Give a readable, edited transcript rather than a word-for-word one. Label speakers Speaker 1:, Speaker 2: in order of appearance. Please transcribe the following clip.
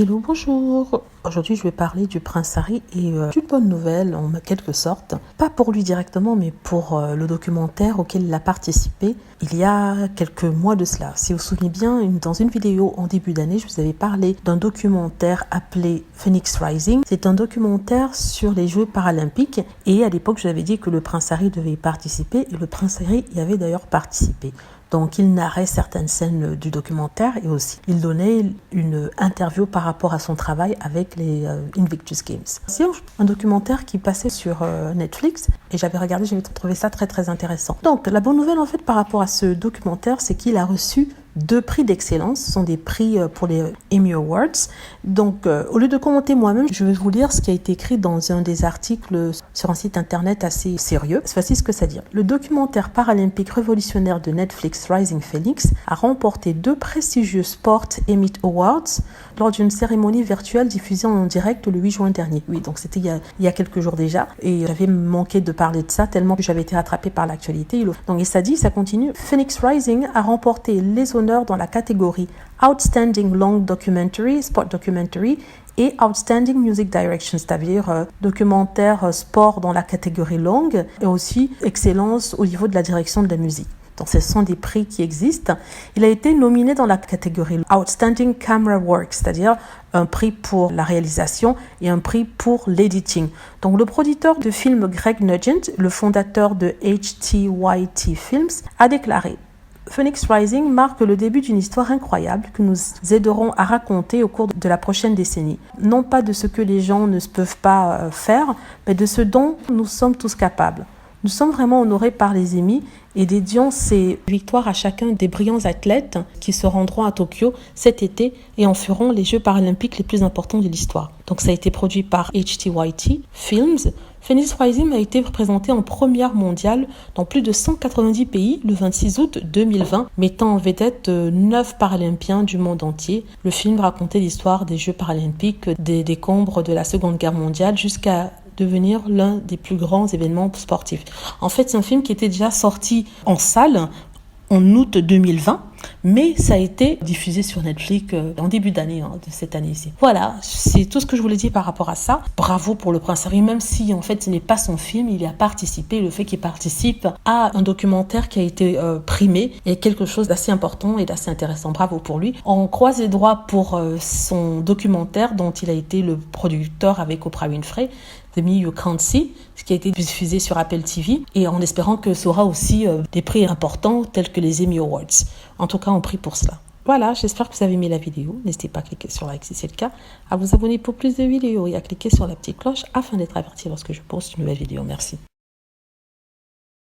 Speaker 1: Hello, bonjour. Aujourd'hui, je vais parler du prince Harry et d'une bonne nouvelle en quelque sorte. Pas pour lui directement, mais pour le documentaire auquel il a participé il y a quelques mois de cela. Si vous vous souvenez bien, dans une vidéo en début d'année, je vous avais parlé d'un documentaire appelé Phoenix Rising. C'est un documentaire sur les Jeux paralympiques et à l'époque, j'avais dit que le prince Harry devait y participer et le prince Harry y avait d'ailleurs participé. Donc, il narrait certaines scènes du documentaire et aussi, il donnait une interview par rapport à son travail avec les Invictus Games. C'est un documentaire qui passait sur Netflix et j'avais regardé, j'avais trouvé ça très très intéressant. Donc, la bonne nouvelle en fait par rapport à ce documentaire, c'est qu'il a reçu 2 prix d'excellence, ce sont des prix pour les Emmy Awards. Donc, au lieu de commenter moi-même, je vais vous lire ce qui a été écrit dans un des articles sur un site internet assez sérieux. Voici ce que ça dit. Le documentaire paralympique révolutionnaire de Netflix Rising Phoenix a remporté 2 prestigieux Sport Emmy Awards lors d'une cérémonie virtuelle diffusée en direct le 8 juin dernier. Oui, donc c'était il y a quelques jours déjà. Et j'avais manqué de parler de ça tellement que j'avais été rattrapée par l'actualité. Donc, et ça continue. Phoenix Rising a remporté les honneurs dans la catégorie Outstanding Long Documentary, Sport Documentary et Outstanding Music Direction, c'est-à-dire documentaire sport dans la catégorie longue et aussi excellence au niveau de la direction de la musique. Donc, ce sont des prix qui existent. Il a été nominé dans la catégorie Outstanding Camera Work, c'est-à-dire un prix pour la réalisation et un prix pour l'editing. Donc, le producteur de film Greg Nugent, le fondateur de HTYT Films, a déclaré: Phoenix Rising marque le début d'une histoire incroyable que nous aiderons à raconter au cours de la prochaine décennie. Non pas de ce que les gens ne peuvent pas faire, mais de ce dont nous sommes tous capables. Nous sommes vraiment honorés par les Emmy et dédions ces victoires à chacun des brillants athlètes qui se rendront à Tokyo cet été et en feront les Jeux paralympiques les plus importants de l'histoire. Donc ça a été produit par HTYT Films. Phoenix Rising a été représenté en première mondiale dans plus de 190 pays le 26 août 2020, mettant en vedette 9 paralympiens du monde entier. Le film racontait l'histoire des Jeux paralympiques, des décombres de la Seconde Guerre mondiale jusqu'à devenir l'un des plus grands événements sportifs. En fait, c'est un film qui était déjà sorti en salle en août 2020, mais ça a été diffusé sur Netflix en début d'année, de cette année-ci. Voilà, c'est tout ce que je voulais dire par rapport à ça. Bravo pour le prince Harry, même si en fait ce n'est pas son film, il y a participé. Le fait qu'il participe à un documentaire qui a été primé est quelque chose d'assez important et d'assez intéressant. Bravo pour lui. On croise les doigts pour son documentaire dont il a été le producteur avec Oprah Winfrey, The Me You Can't See, ce qui a été diffusé sur Apple TV, et en espérant que ça aura aussi des prix importants tels que les Emmy Awards. En tout cas, on prie pour cela. Voilà, j'espère que vous avez aimé la vidéo. N'hésitez pas à cliquer sur like si c'est le cas, à vous abonner pour plus de vidéos et à cliquer sur la petite cloche afin d'être averti lorsque je poste une nouvelle vidéo. Merci.